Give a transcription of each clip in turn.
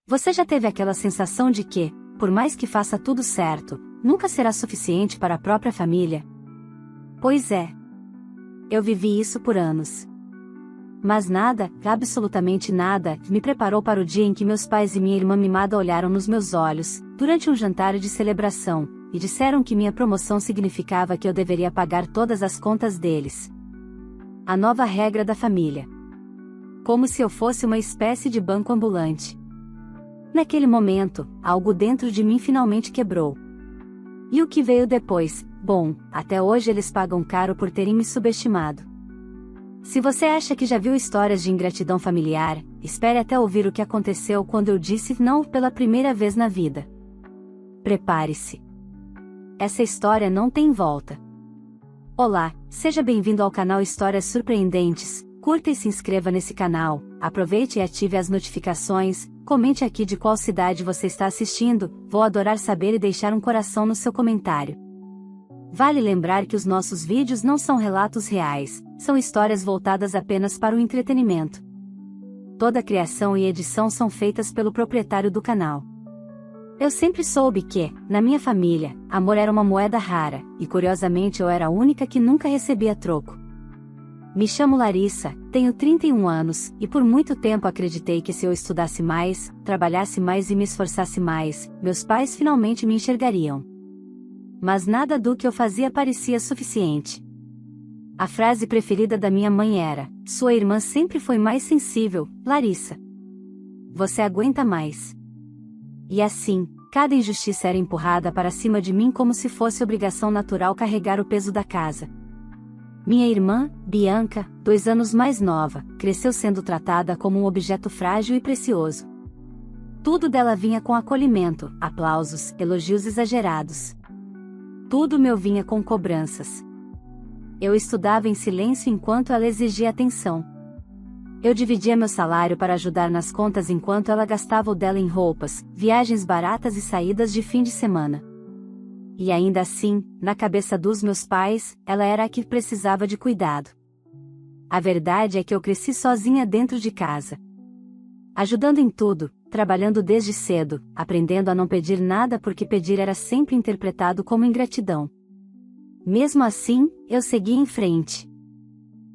Você já teve aquela sensação de que, por mais que faça tudo certo, nunca será suficiente para a própria família? Pois é. Eu vivi isso por anos. Mas nada, absolutamente nada, me preparou para o dia em que meus pais e minha irmã mimada olharam nos meus olhos, durante um jantar de celebração, e disseram que minha promoção significava que eu deveria pagar todas as contas deles. A nova regra da família. Como se eu fosse uma espécie de banco ambulante. Naquele momento, algo dentro de mim finalmente quebrou. E o que veio depois? Bom, até hoje eles pagam caro por terem me subestimado. Se você acha que já viu histórias de ingratidão familiar, espere até ouvir o que aconteceu quando eu disse não pela primeira vez na vida. Prepare-se. Essa história não tem volta. Olá, seja bem-vindo ao canal Histórias Surpreendentes. Curta e se inscreva nesse canal, aproveite e ative as notificações, comente aqui de qual cidade você está assistindo, vou adorar saber e deixar um coração no seu comentário. Vale lembrar que os nossos vídeos não são relatos reais, são histórias voltadas apenas para o entretenimento. Toda a criação e edição são feitas pelo proprietário do canal. Eu sempre soube que, na minha família, amor era uma moeda rara, e curiosamente eu era a única que nunca recebia troco. Me chamo Larissa, tenho 31 anos, e por muito tempo acreditei que se eu estudasse mais, trabalhasse mais e me esforçasse mais, meus pais finalmente me enxergariam. Mas nada do que eu fazia parecia suficiente. A frase preferida da minha mãe era: "Sua irmã sempre foi mais sensível, Larissa. Você aguenta mais." E assim, cada injustiça era empurrada para cima de mim como se fosse obrigação natural carregar o peso da casa. Minha irmã, Bianca, 2 anos mais nova, cresceu sendo tratada como um objeto frágil e precioso. Tudo dela vinha com acolhimento, aplausos, elogios exagerados. Tudo meu vinha com cobranças. Eu estudava em silêncio enquanto ela exigia atenção. Eu dividia meu salário para ajudar nas contas enquanto ela gastava o dela em roupas, viagens baratas e saídas de fim de semana. E ainda assim, na cabeça dos meus pais, ela era a que precisava de cuidado. A verdade é que eu cresci sozinha dentro de casa. Ajudando em tudo, trabalhando desde cedo, aprendendo a não pedir nada porque pedir era sempre interpretado como ingratidão. Mesmo assim, eu segui em frente.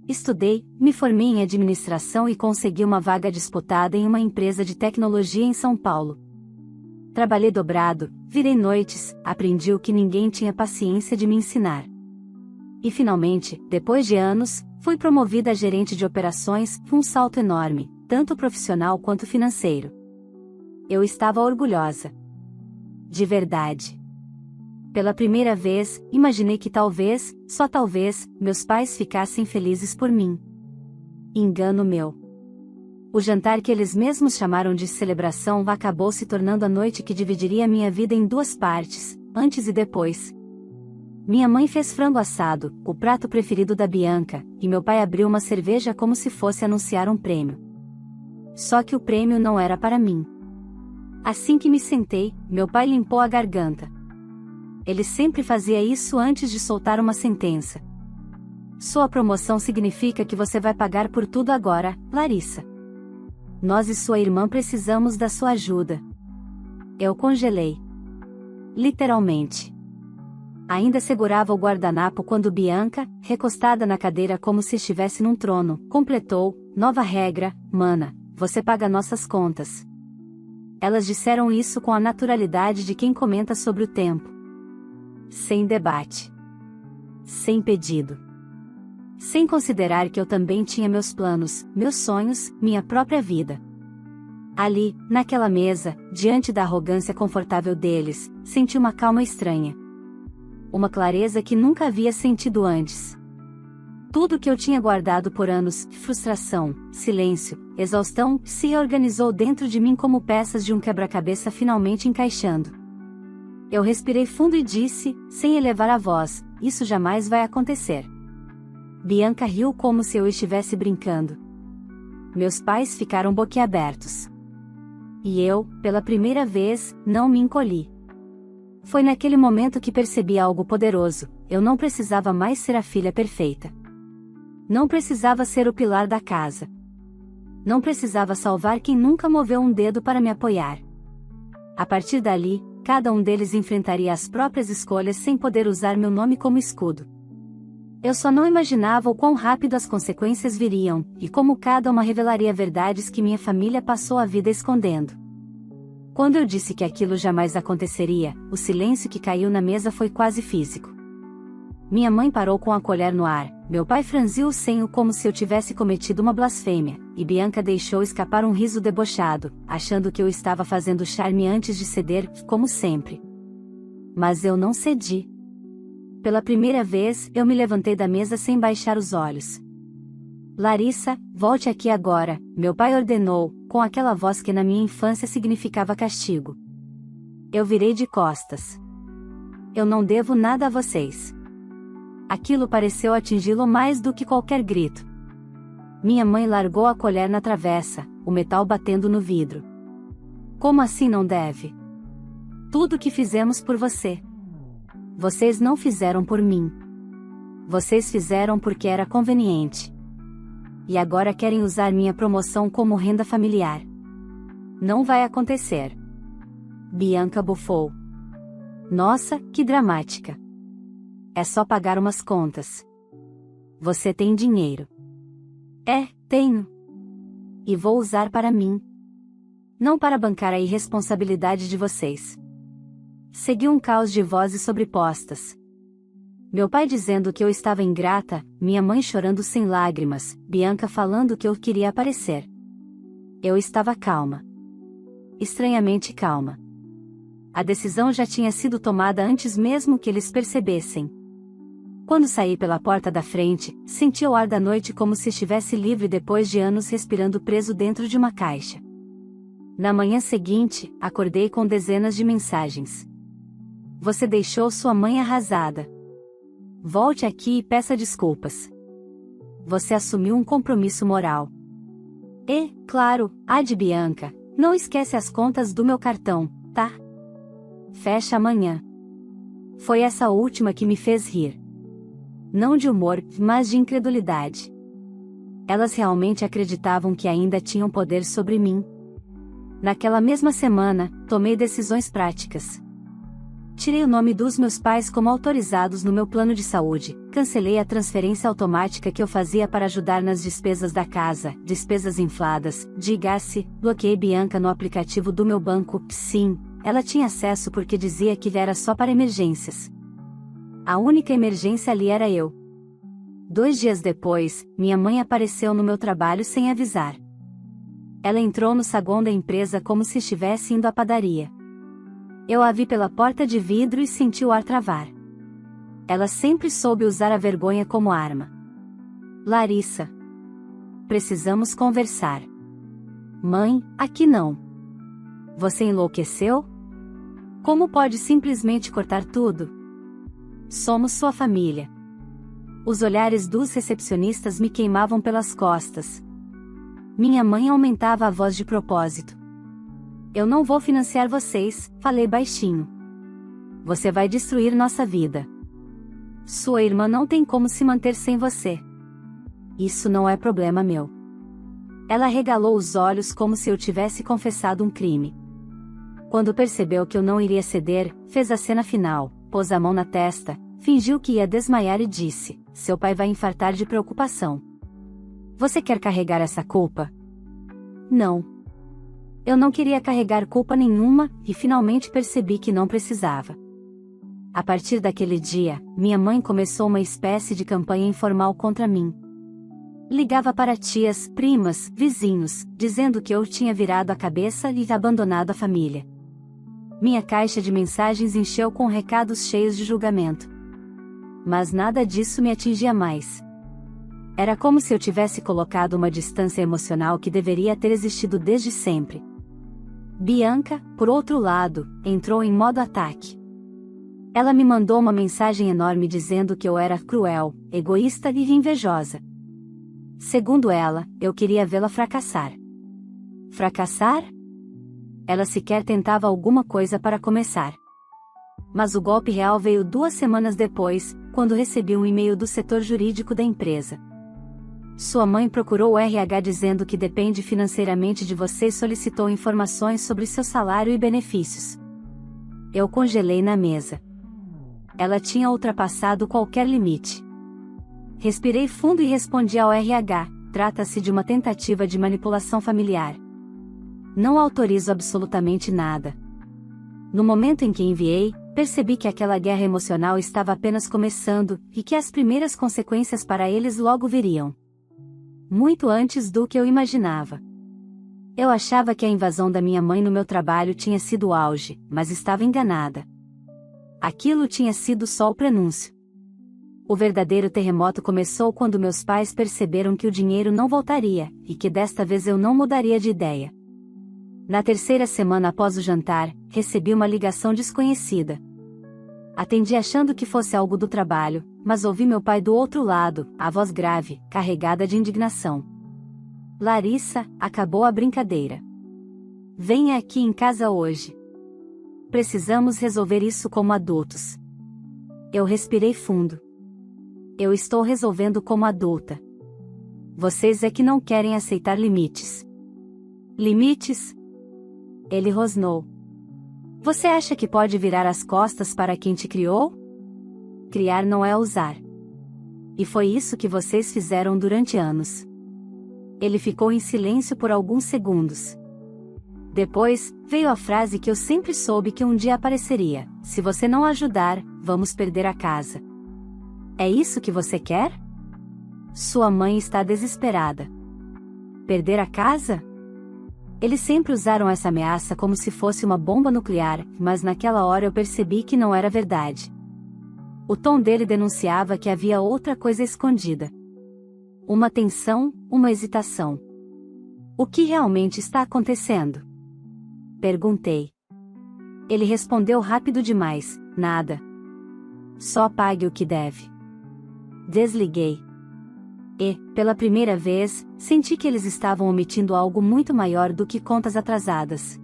Estudei, me formei em administração e consegui uma vaga disputada em uma empresa de tecnologia em São Paulo. Trabalhei dobrado, virei noites, aprendi o que ninguém tinha paciência de me ensinar. E finalmente, depois de anos, fui promovida a gerente de operações, um salto enorme, tanto profissional quanto financeiro. Eu estava orgulhosa. De verdade. Pela primeira vez, imaginei que talvez, só talvez, meus pais ficassem felizes por mim. Engano meu. O jantar que eles mesmos chamaram de celebração acabou se tornando a noite que dividiria minha vida em 2 partes, antes e depois. Minha mãe fez frango assado, o prato preferido da Bianca, e meu pai abriu uma cerveja como se fosse anunciar um prêmio. Só que o prêmio não era para mim. Assim que me sentei, meu pai limpou a garganta. Ele sempre fazia isso antes de soltar uma sentença. Sua promoção significa que você vai pagar por tudo agora, Larissa. Nós e sua irmã precisamos da sua ajuda. Eu congelei. Literalmente. Ainda segurava o guardanapo quando Bianca, recostada na cadeira como se estivesse num trono, completou: "Nova regra, mana, você paga nossas contas." Elas disseram isso com a naturalidade de quem comenta sobre o tempo. Sem debate. Sem pedido. Sem considerar que eu também tinha meus planos, meus sonhos, minha própria vida. Ali, naquela mesa, diante da arrogância confortável deles, senti uma calma estranha. Uma clareza que nunca havia sentido antes. Tudo que eu tinha guardado por anos, frustração, silêncio, exaustão, se reorganizou dentro de mim como peças de um quebra-cabeça finalmente encaixando. Eu respirei fundo e disse, sem elevar a voz: "Isso jamais vai acontecer." Bianca riu como se eu estivesse brincando. Meus pais ficaram boquiabertos. E eu, pela primeira vez, não me encolhi. Foi naquele momento que percebi algo poderoso: eu não precisava mais ser a filha perfeita. Não precisava ser o pilar da casa. Não precisava salvar quem nunca moveu um dedo para me apoiar. A partir dali, cada um deles enfrentaria as próprias escolhas sem poder usar meu nome como escudo. Eu só não imaginava o quão rápido as consequências viriam, e como cada uma revelaria verdades que minha família passou a vida escondendo. Quando eu disse que aquilo jamais aconteceria, o silêncio que caiu na mesa foi quase físico. Minha mãe parou com a colher no ar, meu pai franziu o senho como se eu tivesse cometido uma blasfêmia, e Bianca deixou escapar um riso debochado, achando que eu estava fazendo charme antes de ceder, como sempre. Mas eu não cedi. Pela primeira vez, eu me levantei da mesa sem baixar os olhos. Larissa, volte aqui agora, meu pai ordenou, com aquela voz que na minha infância significava castigo. Eu virei de costas. Eu não devo nada a vocês. Aquilo pareceu atingi-lo mais do que qualquer grito. Minha mãe largou a colher na travessa, o metal batendo no vidro. Como assim não deve? Tudo o que fizemos por você. Vocês não fizeram por mim. Vocês fizeram porque era conveniente. E agora querem usar minha promoção como renda familiar. Não vai acontecer. Bianca bufou. Nossa, que dramática. É só pagar umas contas. Você tem dinheiro. É, tenho. E vou usar para mim. Não para bancar a irresponsabilidade de vocês. Seguiu um caos de vozes sobrepostas. Meu pai dizendo que eu estava ingrata, minha mãe chorando sem lágrimas, Bianca falando que eu queria aparecer. Eu estava calma. Estranhamente calma. A decisão já tinha sido tomada antes mesmo que eles percebessem. Quando saí pela porta da frente, senti o ar da noite como se estivesse livre depois de anos respirando preso dentro de uma caixa. Na manhã seguinte, acordei com dezenas de mensagens. Você deixou sua mãe arrasada. Volte aqui e peça desculpas. Você assumiu um compromisso moral. E, claro, a de Bianca, não esquece as contas do meu cartão, tá? Fecha amanhã. Foi essa última que me fez rir. Não de humor, mas de incredulidade. Elas realmente acreditavam que ainda tinham poder sobre mim. Naquela mesma semana, tomei decisões práticas. Tirei o nome dos meus pais como autorizados no meu plano de saúde, cancelei a transferência automática que eu fazia para ajudar nas despesas da casa, despesas infladas, diga-se, bloqueei Bianca no aplicativo do meu banco, sim, ela tinha acesso porque dizia que era só para emergências. A única emergência ali era eu. 2 dias depois, minha mãe apareceu no meu trabalho sem avisar. Ela entrou no saguão da empresa como se estivesse indo à padaria. Eu a vi pela porta de vidro e senti o ar travar. Ela sempre soube usar a vergonha como arma. Larissa. Precisamos conversar. Mãe, aqui não. Você enlouqueceu? Como pode simplesmente cortar tudo? Somos sua família. Os olhares dos recepcionistas me queimavam pelas costas. Minha mãe aumentava a voz de propósito. Eu não vou financiar vocês, falei baixinho. Você vai destruir nossa vida. Sua irmã não tem como se manter sem você. Isso não é problema meu. Ela regalou os olhos como se eu tivesse confessado um crime. Quando percebeu que eu não iria ceder, fez a cena final, pôs a mão na testa, fingiu que ia desmaiar e disse: seu pai vai infartar de preocupação. Você quer carregar essa culpa? Não. Eu não queria carregar culpa nenhuma, e finalmente percebi que não precisava. A partir daquele dia, minha mãe começou uma espécie de campanha informal contra mim. Ligava para tias, primas, vizinhos, dizendo que eu tinha virado a cabeça e abandonado a família. Minha caixa de mensagens encheu com recados cheios de julgamento. Mas nada disso me atingia mais. Era como se eu tivesse colocado uma distância emocional que deveria ter existido desde sempre. Bianca, por outro lado, entrou em modo ataque. Ela me mandou uma mensagem enorme dizendo que eu era cruel, egoísta e invejosa. Segundo ela, eu queria vê-la fracassar. Fracassar? Ela sequer tentava alguma coisa para começar. Mas o golpe real veio 2 semanas depois, quando recebi um e-mail do setor jurídico da empresa. Sua mãe procurou o RH dizendo que depende financeiramente de você e solicitou informações sobre seu salário e benefícios. Eu congelei na mesa. Ela tinha ultrapassado qualquer limite. Respirei fundo e respondi ao RH: trata-se de uma tentativa de manipulação familiar. Não autorizo absolutamente nada. No momento em que enviei, percebi que aquela guerra emocional estava apenas começando, e que as primeiras consequências para eles logo viriam. Muito antes do que eu imaginava. Eu achava que a invasão da minha mãe no meu trabalho tinha sido o auge, mas estava enganada. Aquilo tinha sido só o prenúncio. O verdadeiro terremoto começou quando meus pais perceberam que o dinheiro não voltaria, e que desta vez eu não mudaria de ideia. Na terceira semana após o jantar, recebi uma ligação desconhecida. Atendi achando que fosse algo do trabalho, mas ouvi meu pai do outro lado, a voz grave, carregada de indignação. Larissa, acabou a brincadeira. Venha aqui em casa hoje. Precisamos resolver isso como adultos. Eu respirei fundo. Eu estou resolvendo como adulta. Vocês é que não querem aceitar limites. Limites? Ele rosnou. Você acha que pode virar as costas para quem te criou? Criar não é usar. E foi isso que vocês fizeram durante anos. Ele ficou em silêncio por alguns segundos. Depois, veio a frase que eu sempre soube que um dia apareceria: se você não ajudar, vamos perder a casa. É isso que você quer? Sua mãe está desesperada. Perder a casa? Eles sempre usaram essa ameaça como se fosse uma bomba nuclear, mas naquela hora eu percebi que não era verdade. O tom dele denunciava que havia outra coisa escondida. Uma tensão, uma hesitação. O que realmente está acontecendo? Perguntei. Ele respondeu rápido demais: nada. Só pague o que deve. Desliguei. E, pela primeira vez, senti que eles estavam omitindo algo muito maior do que contas atrasadas.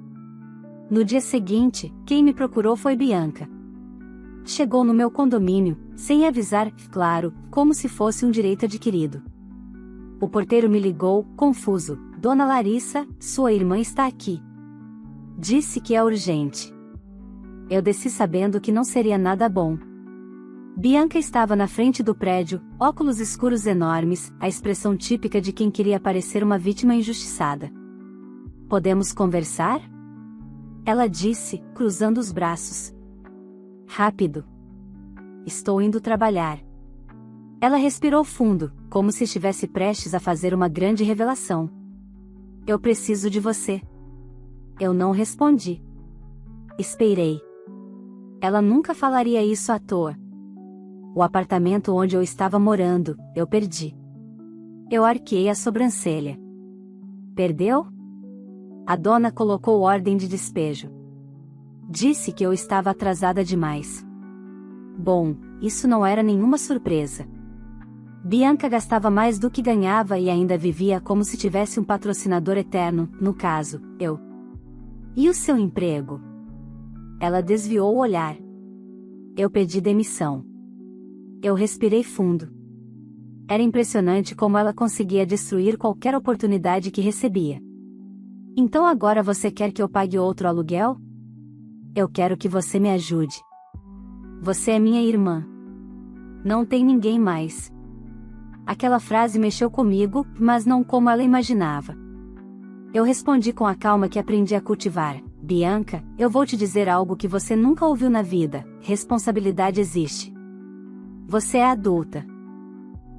No dia seguinte, quem me procurou foi Bianca. Chegou no meu condomínio, sem avisar, claro, como se fosse um direito adquirido. O porteiro me ligou, confuso: Dona Larissa, sua irmã está aqui. Disse que é urgente. Eu desci sabendo que não seria nada bom. Bianca estava na frente do prédio, óculos escuros enormes, a expressão típica de quem queria parecer uma vítima injustiçada. Podemos conversar? Ela disse, cruzando os braços. Rápido. Estou indo trabalhar. Ela respirou fundo, como se estivesse prestes a fazer uma grande revelação. Eu preciso de você. Eu não respondi. Esperei. Ela nunca falaria isso à toa. O apartamento onde eu estava morando, eu perdi. Eu arqueei a sobrancelha. Perdeu? A dona colocou ordem de despejo. Disse que eu estava atrasada demais. Bom, isso não era nenhuma surpresa. Bianca gastava mais do que ganhava e ainda vivia como se tivesse um patrocinador eterno, no caso, eu. E o seu emprego? Ela desviou o olhar. Eu pedi demissão. Eu respirei fundo. Era impressionante como ela conseguia destruir qualquer oportunidade que recebia. Então agora você quer que eu pague outro aluguel? Eu quero que você me ajude. Você é minha irmã. Não tem ninguém mais. Aquela frase mexeu comigo, mas não como ela imaginava. Eu respondi com a calma que aprendi a cultivar: Bianca, eu vou te dizer algo que você nunca ouviu na vida: responsabilidade existe. Você é adulta.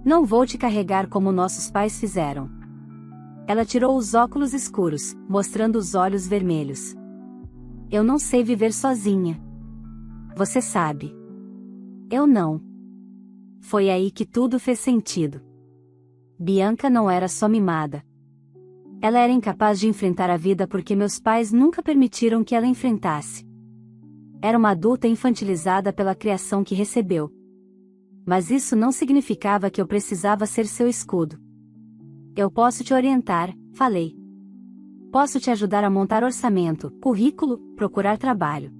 Não vou te carregar como nossos pais fizeram. Ela tirou os óculos escuros, mostrando os olhos vermelhos. Eu não sei viver sozinha. Você sabe. Eu não. Foi aí que tudo fez sentido. Bianca não era só mimada. Ela era incapaz de enfrentar a vida porque meus pais nunca permitiram que ela enfrentasse. Era uma adulta infantilizada pela criação que recebeu. Mas isso não significava que eu precisava ser seu escudo. Eu posso te orientar, falei. Posso te ajudar a montar orçamento, currículo, procurar trabalho.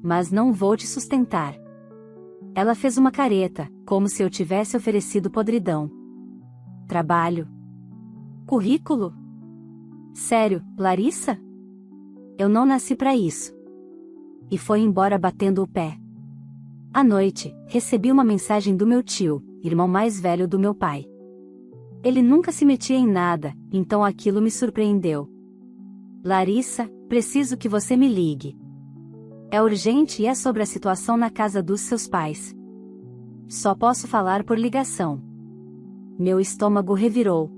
Mas não vou te sustentar. Ela fez uma careta, como se eu tivesse oferecido podridão. trabalho, currículo. Sério, Larissa? Eu não nasci para isso. E foi embora batendo o pé. À noite, recebi uma mensagem do meu tio, irmão mais velho do meu pai. Ele nunca se metia em nada, então aquilo me surpreendeu. Larissa, preciso que você me ligue. É urgente e é sobre a situação na casa dos seus pais. Só posso falar por ligação. Meu estômago revirou.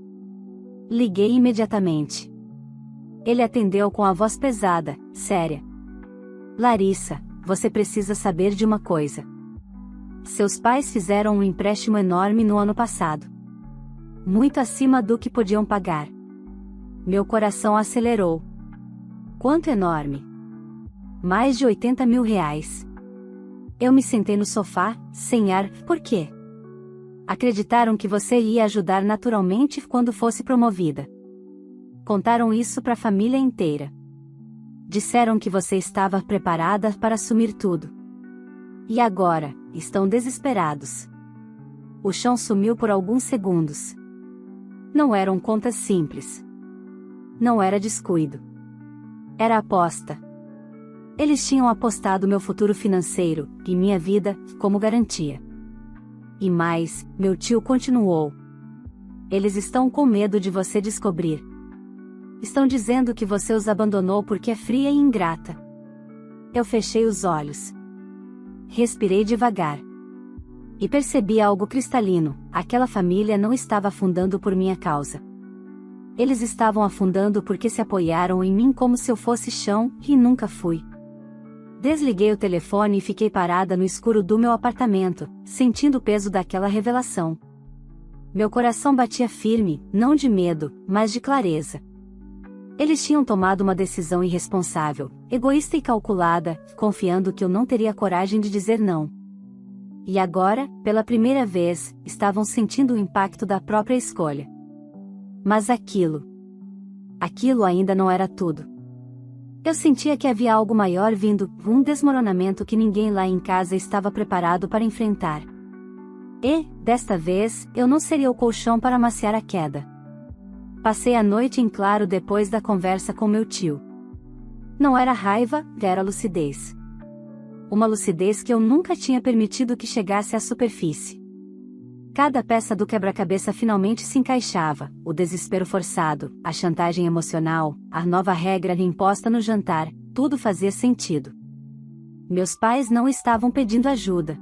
Liguei imediatamente. Ele atendeu com a voz pesada, séria. Larissa, você precisa saber de uma coisa. Seus pais fizeram um empréstimo enorme no ano passado. Muito acima do que podiam pagar. Meu coração acelerou. Quanto enorme? Mais de 80 mil reais. Eu me sentei no sofá, sem ar. Por quê? Acreditaram que você ia ajudar naturalmente quando fosse promovida. Contaram isso para a família inteira. Disseram que você estava preparada para assumir tudo. E agora, estão desesperados. O chão sumiu por alguns segundos. Não eram contas simples. Não era descuido. Era aposta. Eles tinham apostado meu futuro financeiro, e minha vida, como garantia. E mais, meu tio continuou. Eles estão com medo de você descobrir. Estão dizendo que você os abandonou porque é fria e ingrata. Eu fechei os olhos. Respirei devagar. E percebi algo cristalino: aquela família não estava afundando por minha causa. Eles estavam afundando porque se apoiaram em mim como se eu fosse chão, e nunca fui. Desliguei o telefone e fiquei parada no escuro do meu apartamento, sentindo o peso daquela revelação. Meu coração batia firme, não de medo, mas de clareza. Eles tinham tomado uma decisão irresponsável, egoísta e calculada, confiando que eu não teria coragem de dizer não. E agora, pela primeira vez, estavam sentindo o impacto da própria escolha. Mas aquilo ainda não era tudo. Eu sentia que havia algo maior vindo, um desmoronamento que ninguém lá em casa estava preparado para enfrentar. E, desta vez, eu não seria o colchão para amaciar a queda. Passei a noite em claro depois da conversa com meu tio. Não era raiva, era lucidez. Uma lucidez que eu nunca tinha permitido que chegasse à superfície. Cada peça do quebra-cabeça finalmente se encaixava: o desespero forçado, a chantagem emocional, a nova regra imposta no jantar, tudo fazia sentido. Meus pais não estavam pedindo ajuda.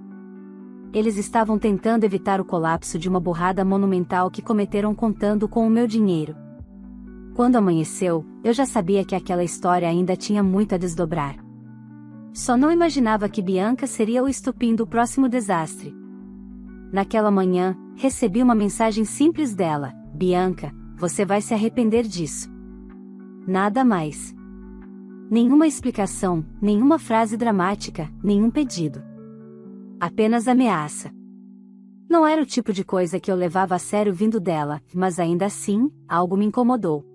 Eles estavam tentando evitar o colapso de uma burrada monumental que cometeram contando com o meu dinheiro. Quando amanheceu, eu já sabia que aquela história ainda tinha muito a desdobrar. Só não imaginava que Bianca seria o estopim do próximo desastre. Naquela manhã, recebi uma mensagem simples dela: Bianca, você vai se arrepender disso. Nada mais. Nenhuma explicação, nenhuma frase dramática, nenhum pedido. Apenas ameaça. Não era o tipo de coisa que eu levava a sério vindo dela, mas ainda assim, algo me incomodou.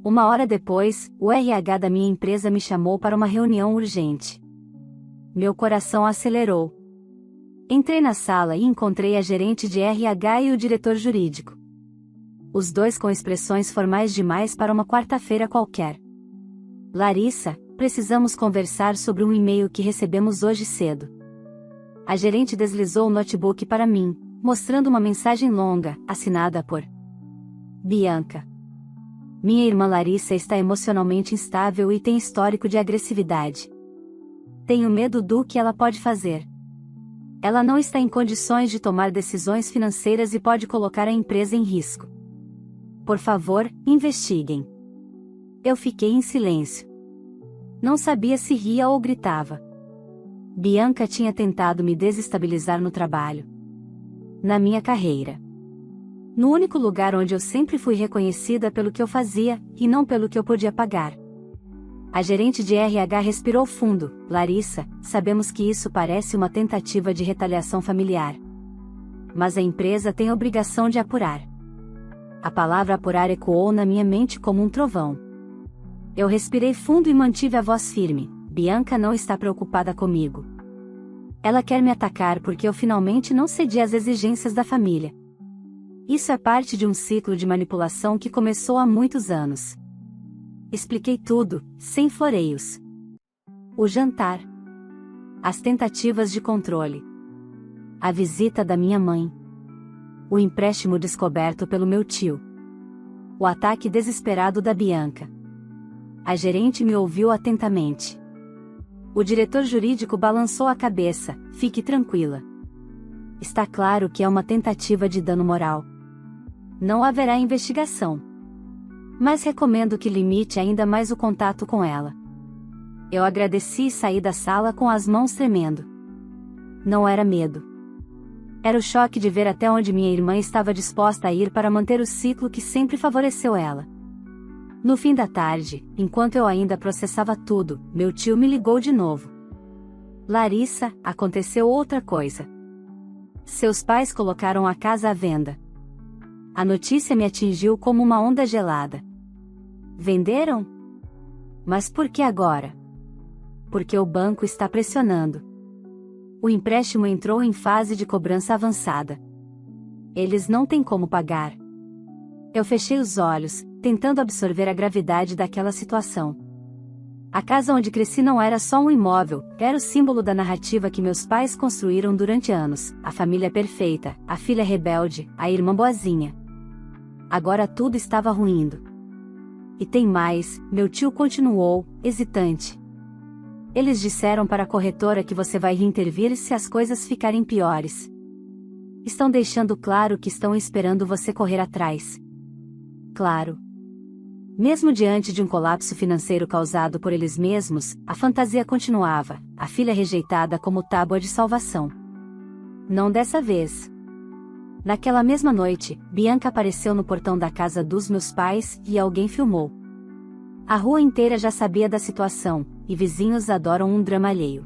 Uma hora depois, o RH da minha empresa me chamou para uma reunião urgente. Meu coração acelerou. Entrei na sala e encontrei a gerente de RH e o diretor jurídico. Os dois com expressões formais demais para uma quarta-feira qualquer. Larissa, precisamos conversar sobre um e-mail que recebemos hoje cedo. A gerente deslizou o notebook para mim, mostrando uma mensagem longa, assinada por Bianca. Minha irmã Larissa está emocionalmente instável e tem histórico de agressividade. Tenho medo do que ela pode fazer. Ela não está em condições de tomar decisões financeiras e pode colocar a empresa em risco. Por favor, investiguem. Eu fiquei em silêncio. Não sabia se ria ou gritava. Bianca tinha tentado me desestabilizar no trabalho. Na minha carreira. No único lugar onde eu sempre fui reconhecida pelo que eu fazia, e não pelo que eu podia pagar. A gerente de RH respirou fundo. Larissa, sabemos que isso parece uma tentativa de retaliação familiar. Mas a empresa tem a obrigação de apurar. A palavra apurar ecoou na minha mente como um trovão. Eu respirei fundo e mantive a voz firme. Bianca não está preocupada comigo. Ela quer me atacar porque eu finalmente não cedi às exigências da família. Isso é parte de um ciclo de manipulação que começou há muitos anos. Expliquei tudo, sem floreios. O jantar. As tentativas de controle. A visita da minha mãe. O empréstimo descoberto pelo meu tio. O ataque desesperado da Bianca. A gerente me ouviu atentamente. O diretor jurídico balançou a cabeça. Fique tranquila. Está claro que é uma tentativa de dano moral. Não haverá investigação. Mas recomendo que limite ainda mais o contato com ela. Eu agradeci e saí da sala com as mãos tremendo. Não era medo. Era o choque de ver até onde minha irmã estava disposta a ir para manter o ciclo que sempre favoreceu ela. No fim da tarde, enquanto eu ainda processava tudo, meu tio me ligou de novo. Larissa, aconteceu outra coisa. Seus pais colocaram a casa à venda. A notícia me atingiu como uma onda gelada. Venderam? Mas por que agora? Porque o banco está pressionando. O empréstimo entrou em fase de cobrança avançada. Eles não têm como pagar. Eu fechei os olhos, tentando absorver a gravidade daquela situação. A casa onde cresci não era só um imóvel, era o símbolo da narrativa que meus pais construíram durante anos, a família perfeita, a filha rebelde, a irmã boazinha. Agora tudo estava ruindo. E tem mais, meu tio continuou, hesitante. Eles disseram para a corretora que você vai intervir se as coisas ficarem piores. Estão deixando claro que estão esperando você correr atrás. Claro. Mesmo diante de um colapso financeiro causado por eles mesmos, a fantasia continuava, a filha rejeitada como tábua de salvação. Não dessa vez. Naquela mesma noite, Bianca apareceu no portão da casa dos meus pais e alguém filmou. A rua inteira já sabia da situação, e vizinhos adoram um drama alheio.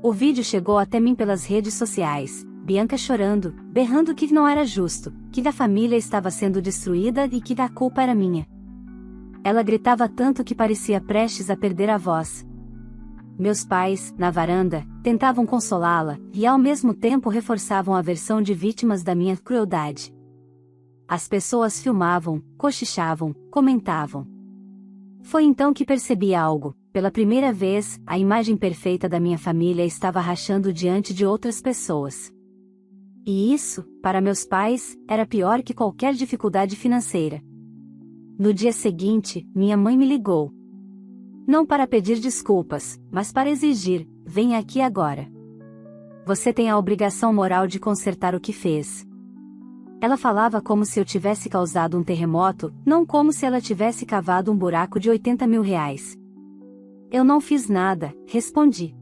O vídeo chegou até mim pelas redes sociais, Bianca chorando, berrando que não era justo, que a família estava sendo destruída e que a culpa era minha. Ela gritava tanto que parecia prestes a perder a voz. Meus pais, na varanda, tentavam consolá-la, e ao mesmo tempo reforçavam a versão de vítimas da minha crueldade. As pessoas filmavam, cochichavam, comentavam. Foi então que percebi algo. Pela primeira vez, a imagem perfeita da minha família estava rachando diante de outras pessoas. E isso, para meus pais, era pior que qualquer dificuldade financeira. No dia seguinte, minha mãe me ligou. Não para pedir desculpas, mas para exigir, venha aqui agora. Você tem a obrigação moral de consertar o que fez. Ela falava como se eu tivesse causado um terremoto, não como se ela tivesse cavado um buraco de 80 mil reais. Eu não fiz nada, respondi.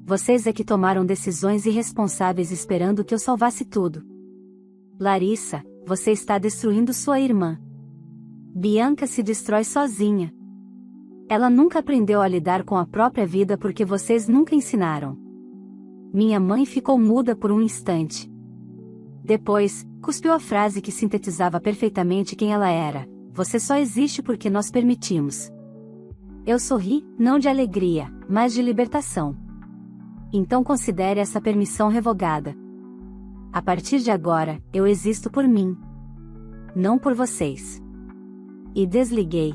Vocês é que tomaram decisões irresponsáveis esperando que eu salvasse tudo. Larissa, você está destruindo sua irmã. Bianca se destrói sozinha. Ela nunca aprendeu a lidar com a própria vida porque vocês nunca ensinaram. Minha mãe ficou muda por um instante. Depois, cuspiu a frase que sintetizava perfeitamente quem ela era: você só existe porque nós permitimos. Eu sorri, não de alegria, mas de libertação. Então considere essa permissão revogada. A partir de agora, eu existo por mim. Não por vocês. E desliguei.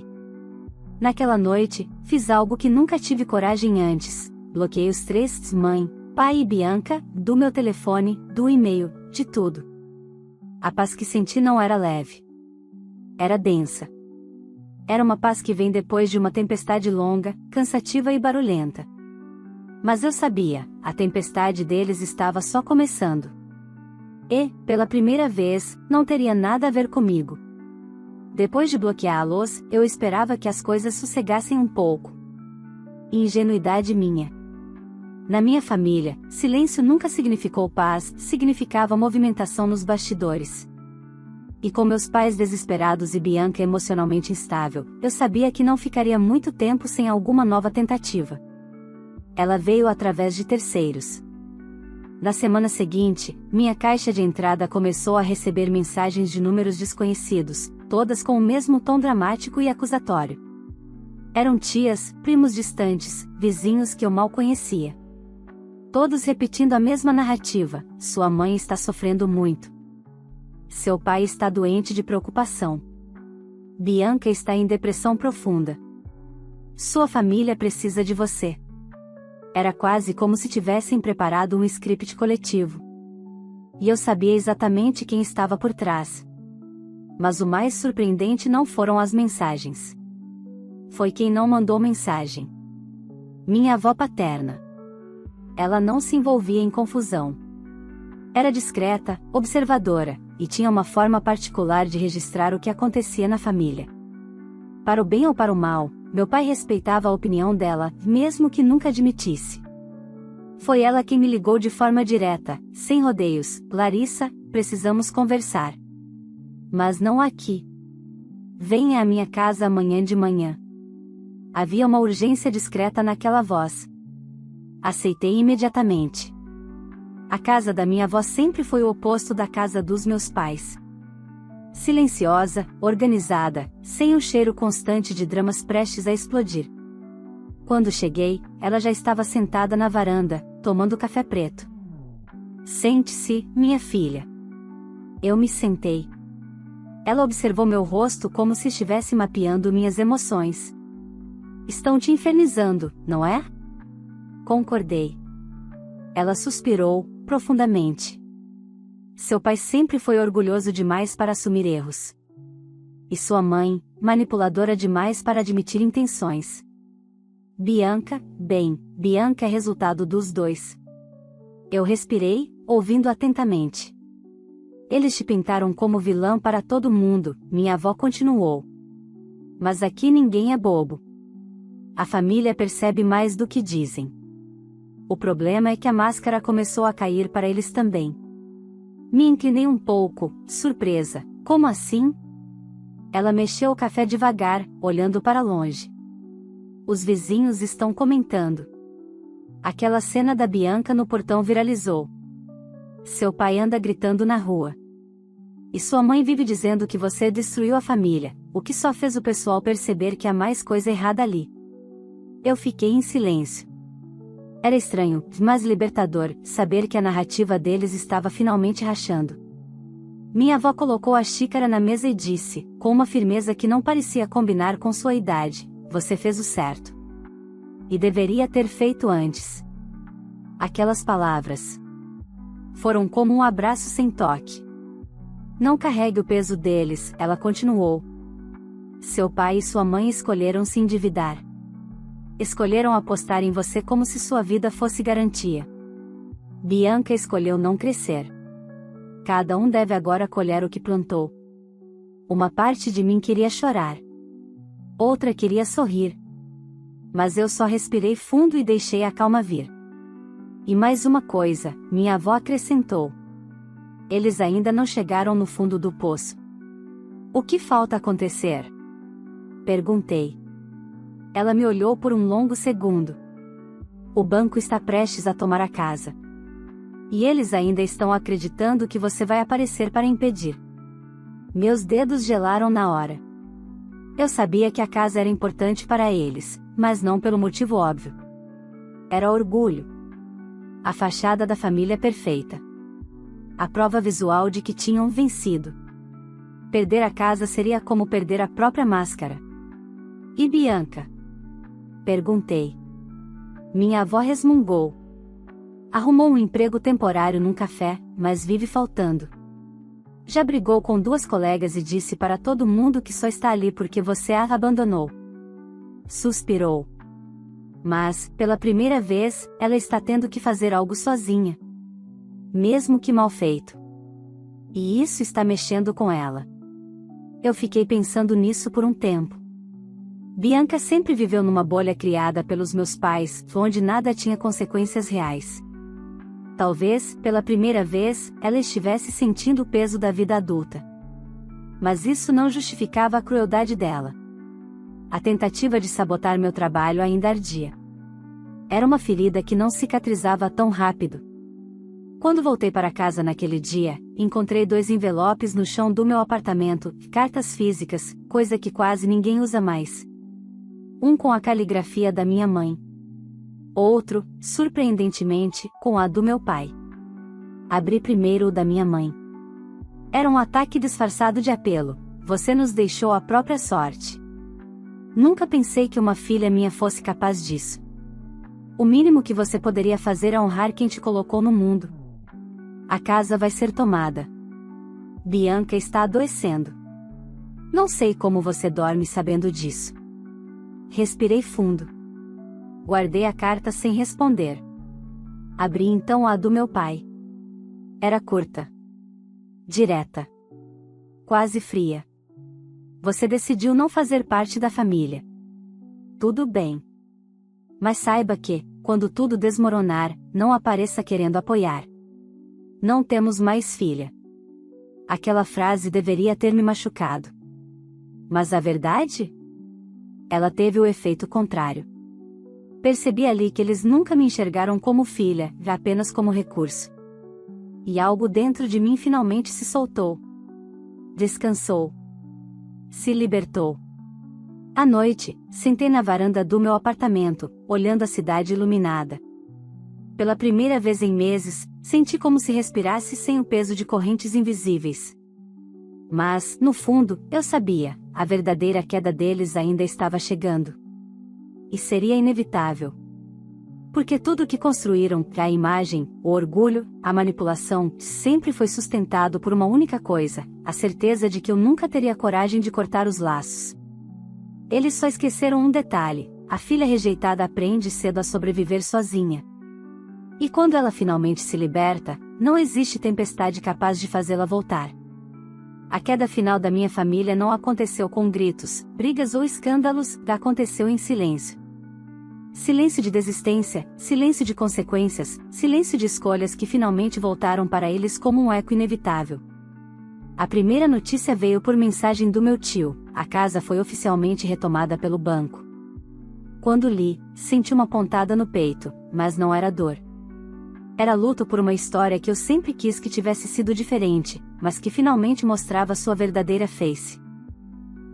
Naquela noite, fiz algo que nunca tive coragem antes. Bloqueei os três, mãe, pai e Bianca, do meu telefone, do e-mail, de tudo. A paz que senti não era leve. Era densa. Era uma paz que vem depois de uma tempestade longa, cansativa e barulhenta. Mas eu sabia, a tempestade deles estava só começando. E, pela primeira vez, não teria nada a ver comigo. Depois de bloqueá-los, eu esperava que as coisas sossegassem um pouco. Ingenuidade minha. Na minha família, silêncio nunca significou paz, significava movimentação nos bastidores. E com meus pais desesperados e Bianca emocionalmente instável, eu sabia que não ficaria muito tempo sem alguma nova tentativa. Ela veio através de terceiros. Na semana seguinte, minha caixa de entrada começou a receber mensagens de números desconhecidos, todas com o mesmo tom dramático e acusatório. Eram tias, primos distantes, vizinhos que eu mal conhecia. Todos repetindo a mesma narrativa: sua mãe está sofrendo muito. Seu pai está doente de preocupação. Bianca está em depressão profunda. Sua família precisa de você. Era quase como se tivessem preparado um script coletivo. E eu sabia exatamente quem estava por trás. Mas o mais surpreendente não foram as mensagens. Foi quem não mandou mensagem. Minha avó paterna. Ela não se envolvia em confusão. Era discreta, observadora, e tinha uma forma particular de registrar o que acontecia na família. Para o bem ou para o mal, meu pai respeitava a opinião dela, mesmo que nunca admitisse. Foi ela quem me ligou de forma direta, sem rodeios: Larissa, precisamos conversar. Mas não aqui. Venha à minha casa amanhã de manhã. Havia uma urgência discreta naquela voz. Aceitei imediatamente. A casa da minha avó sempre foi o oposto da casa dos meus pais. Silenciosa, organizada, sem o cheiro constante de dramas prestes a explodir. Quando cheguei, ela já estava sentada na varanda, tomando café preto. Sente-se, minha filha. Eu me sentei. Ela observou meu rosto como se estivesse mapeando minhas emoções. Estão te infernizando, não é? Concordei. Ela suspirou, profundamente. Seu pai sempre foi orgulhoso demais para assumir erros. E sua mãe, manipuladora demais para admitir intenções. Bianca é resultado dos dois. Eu respirei, ouvindo atentamente. Eles te pintaram como vilã para todo mundo, minha avó continuou. Mas aqui ninguém é bobo. A família percebe mais do que dizem. O problema é que a máscara começou a cair para eles também. Me inclinei um pouco, surpresa. Como assim? Ela mexeu o café devagar, olhando para longe. Os vizinhos estão comentando. Aquela cena da Bianca no portão viralizou. Seu pai anda gritando na rua. E sua mãe vive dizendo que você destruiu a família, o que só fez o pessoal perceber que há mais coisa errada ali. Eu fiquei em silêncio. Era estranho, mas libertador, saber que a narrativa deles estava finalmente rachando. Minha avó colocou a xícara na mesa e disse, com uma firmeza que não parecia combinar com sua idade: você fez o certo. E deveria ter feito antes. Aquelas palavras foram como um abraço sem toque. Não carregue o peso deles, ela continuou. Seu pai e sua mãe escolheram se endividar. Escolheram apostar em você como se sua vida fosse garantia. Bianca escolheu não crescer. Cada um deve agora colher o que plantou. Uma parte de mim queria chorar. Outra queria sorrir. Mas eu só respirei fundo e deixei a calma vir. E mais uma coisa, minha avó acrescentou. Eles ainda não chegaram no fundo do poço. O que falta acontecer? Perguntei. Ela me olhou por um longo segundo. O banco está prestes a tomar a casa. E eles ainda estão acreditando que você vai aparecer para impedir. Meus dedos gelaram na hora. Eu sabia que a casa era importante para eles, mas não pelo motivo óbvio. Era orgulho. A fachada da família perfeita. A prova visual de que tinham vencido. Perder a casa seria como perder a própria máscara. E Bianca? Perguntei. Minha avó resmungou. Arrumou um emprego temporário num café, mas vive faltando. Já brigou com 2 colegas e disse para todo mundo que só está ali porque você a abandonou. Suspirou. Mas, pela primeira vez, ela está tendo que fazer algo sozinha. Mesmo que mal feito. E isso está mexendo com ela. Eu fiquei pensando nisso por um tempo. Bianca sempre viveu numa bolha criada pelos meus pais, onde nada tinha consequências reais. Talvez, pela primeira vez, ela estivesse sentindo o peso da vida adulta. Mas isso não justificava a crueldade dela. A tentativa de sabotar meu trabalho ainda ardia. Era uma ferida que não cicatrizava tão rápido. Quando voltei para casa naquele dia, encontrei 2 envelopes no chão do meu apartamento, cartas físicas, coisa que quase ninguém usa mais. Um com a caligrafia da minha mãe. Outro, surpreendentemente, com a do meu pai. Abri primeiro o da minha mãe. Era um ataque disfarçado de apelo. Você nos deixou à própria sorte. Nunca pensei que uma filha minha fosse capaz disso. O mínimo que você poderia fazer é honrar quem te colocou no mundo. A casa vai ser tomada. Bianca está adoecendo. Não sei como você dorme sabendo disso. Respirei fundo. Guardei a carta sem responder. Abri então a do meu pai. Era curta. Direta. Quase fria. Você decidiu não fazer parte da família. Tudo bem. Mas saiba que, quando tudo desmoronar, não apareça querendo apoiar. Não temos mais filha. Aquela frase deveria ter me machucado. Mas a verdade? Ela teve o efeito contrário. Percebi ali que eles nunca me enxergaram como filha, apenas como recurso. E algo dentro de mim finalmente se soltou. Descansou. Se libertou. À noite, sentei na varanda do meu apartamento, olhando a cidade iluminada. Pela primeira vez em meses, senti como se respirasse sem o peso de correntes invisíveis. Mas, no fundo, eu sabia, a verdadeira queda deles ainda estava chegando. E seria inevitável. Porque tudo o que construíram, a imagem, o orgulho, a manipulação, sempre foi sustentado por uma única coisa, a certeza de que eu nunca teria coragem de cortar os laços. Eles só esqueceram um detalhe: a filha rejeitada aprende cedo a sobreviver sozinha. E quando ela finalmente se liberta, não existe tempestade capaz de fazê-la voltar. A queda final da minha família não aconteceu com gritos, brigas ou escândalos, aconteceu em silêncio. Silêncio de desistência, silêncio de consequências, silêncio de escolhas que finalmente voltaram para eles como um eco inevitável. A primeira notícia veio por mensagem do meu tio: a casa foi oficialmente retomada pelo banco. Quando li, senti uma pontada no peito, mas não era dor. Era luto por uma história que eu sempre quis que tivesse sido diferente, mas que finalmente mostrava sua verdadeira face.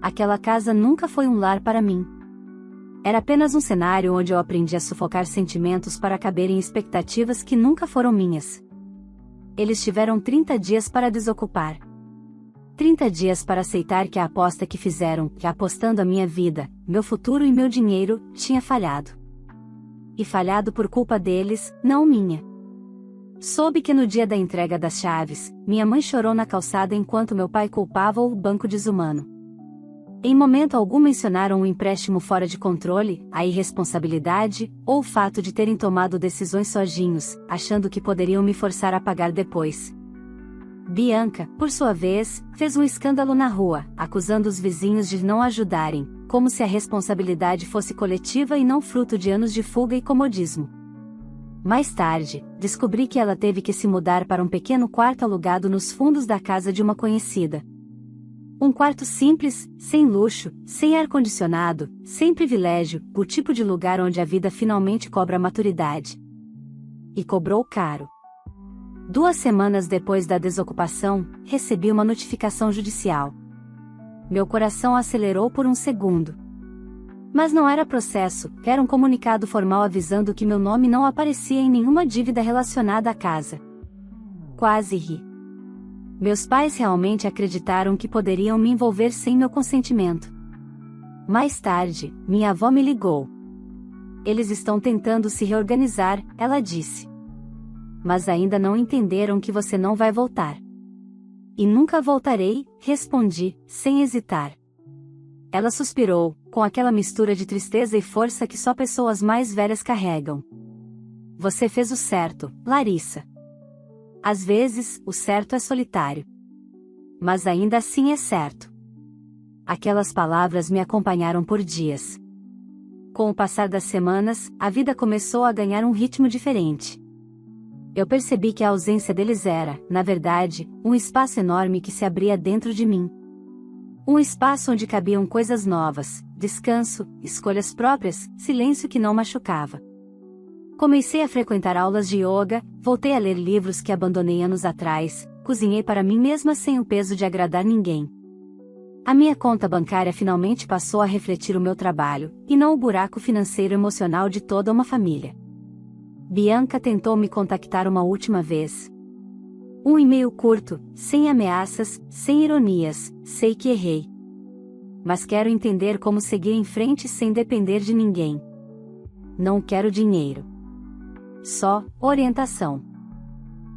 Aquela casa nunca foi um lar para mim. Era apenas um cenário onde eu aprendi a sufocar sentimentos para caber em expectativas que nunca foram minhas. Eles tiveram 30 dias para desocupar. 30 dias para aceitar que a aposta que fizeram, apostando a minha vida, meu futuro e meu dinheiro, tinha falhado. E falhado por culpa deles, não minha. Soube que no dia da entrega das chaves, minha mãe chorou na calçada enquanto meu pai culpava o banco desumano. Em momento algum mencionaram um empréstimo fora de controle, a irresponsabilidade, ou o fato de terem tomado decisões sozinhos, achando que poderiam me forçar a pagar depois. Bianca, por sua vez, fez um escândalo na rua, acusando os vizinhos de não ajudarem, como se a responsabilidade fosse coletiva e não fruto de anos de fuga e comodismo. Mais tarde, descobri que ela teve que se mudar para um pequeno quarto alugado nos fundos da casa de uma conhecida. Um quarto simples, sem luxo, sem ar-condicionado, sem privilégio, o tipo de lugar onde a vida finalmente cobra maturidade. E cobrou caro. 2 semanas depois da desocupação, recebi uma notificação judicial. Meu coração acelerou por um segundo. Mas não era processo, era um comunicado formal avisando que meu nome não aparecia em nenhuma dívida relacionada à casa. Quase ri. Meus pais realmente acreditaram que poderiam me envolver sem meu consentimento. Mais tarde, minha avó me ligou. Eles estão tentando se reorganizar, ela disse. Mas ainda não entenderam que você não vai voltar. E nunca voltarei, respondi, sem hesitar. Ela suspirou, com aquela mistura de tristeza e força que só pessoas mais velhas carregam. Você fez o certo, Larissa. Às vezes, o certo é solitário. Mas ainda assim é certo. Aquelas palavras me acompanharam por dias. Com o passar das semanas, a vida começou a ganhar um ritmo diferente. Eu percebi que a ausência deles era, na verdade, um espaço enorme que se abria dentro de mim. Um espaço onde cabiam coisas novas, descanso, escolhas próprias, silêncio que não machucava. Comecei a frequentar aulas de yoga, voltei a ler livros que abandonei anos atrás, cozinhei para mim mesma sem o peso de agradar ninguém. A minha conta bancária finalmente passou a refletir o meu trabalho, e não o buraco financeiro emocional de toda uma família. Bianca tentou me contactar uma última vez. Um e-mail curto, sem ameaças, sem ironias. Sei que errei. Mas quero entender como seguir em frente sem depender de ninguém. Não quero dinheiro. Só orientação.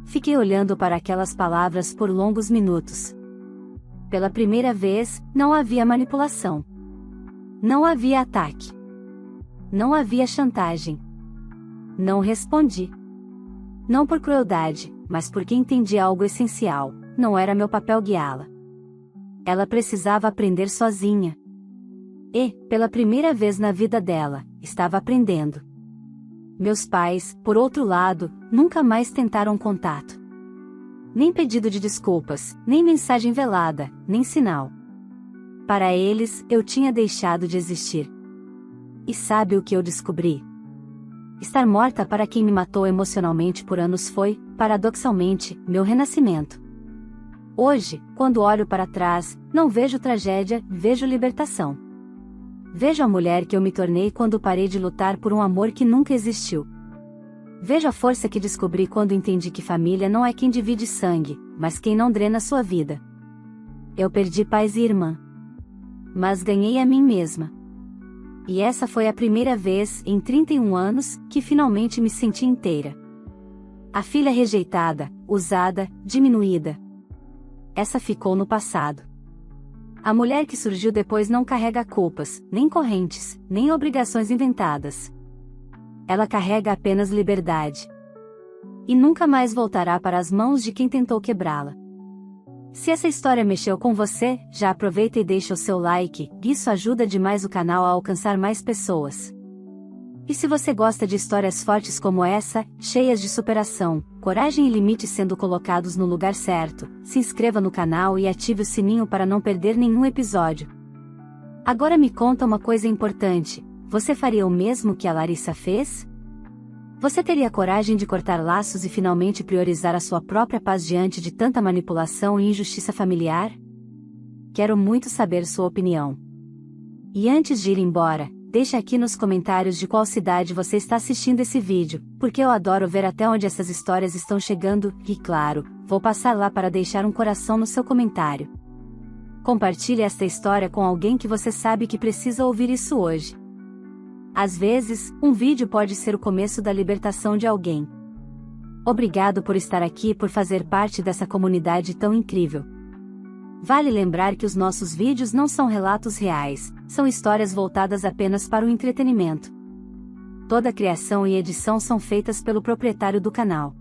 Fiquei olhando para aquelas palavras por longos minutos. Pela primeira vez, não havia manipulação. Não havia ataque. Não havia chantagem. Não respondi. Não por crueldade, mas porque entendi algo essencial: não era meu papel guiá-la. Ela precisava aprender sozinha. E, pela primeira vez na vida dela, estava aprendendo. Meus pais, por outro lado, nunca mais tentaram contato. Nem pedido de desculpas, nem mensagem velada, nem sinal. Para eles, eu tinha deixado de existir. E sabe o que eu descobri? Estar morta para quem me matou emocionalmente por anos foi, paradoxalmente, meu renascimento. Hoje, quando olho para trás, não vejo tragédia, vejo libertação. Vejo a mulher que eu me tornei quando parei de lutar por um amor que nunca existiu. Vejo a força que descobri quando entendi que família não é quem divide sangue, mas quem não drena sua vida. Eu perdi pais e irmã. Mas ganhei a mim mesma. E essa foi a primeira vez, em 31 anos, que finalmente me senti inteira. A filha rejeitada, usada, diminuída. Essa ficou no passado. A mulher que surgiu depois não carrega culpas, nem correntes, nem obrigações inventadas. Ela carrega apenas liberdade. E nunca mais voltará para as mãos de quem tentou quebrá-la. Se essa história mexeu com você, já aproveita e deixa o seu like, isso ajuda demais o canal a alcançar mais pessoas. E se você gosta de histórias fortes como essa, cheias de superação, coragem e limites sendo colocados no lugar certo, se inscreva no canal e ative o sininho para não perder nenhum episódio. Agora me conta uma coisa importante: você faria o mesmo que a Larissa fez? Você teria coragem de cortar laços e finalmente priorizar a sua própria paz diante de tanta manipulação e injustiça familiar? Quero muito saber sua opinião. E antes de ir embora, deixe aqui nos comentários de qual cidade você está assistindo esse vídeo, porque eu adoro ver até onde essas histórias estão chegando, e claro, vou passar lá para deixar um coração no seu comentário. Compartilhe esta história com alguém que você sabe que precisa ouvir isso hoje. Às vezes, um vídeo pode ser o começo da libertação de alguém. Obrigado por estar aqui e por fazer parte dessa comunidade tão incrível. Vale lembrar que os nossos vídeos não são relatos reais, são histórias voltadas apenas para o entretenimento. Toda criação e edição são feitas pelo proprietário do canal.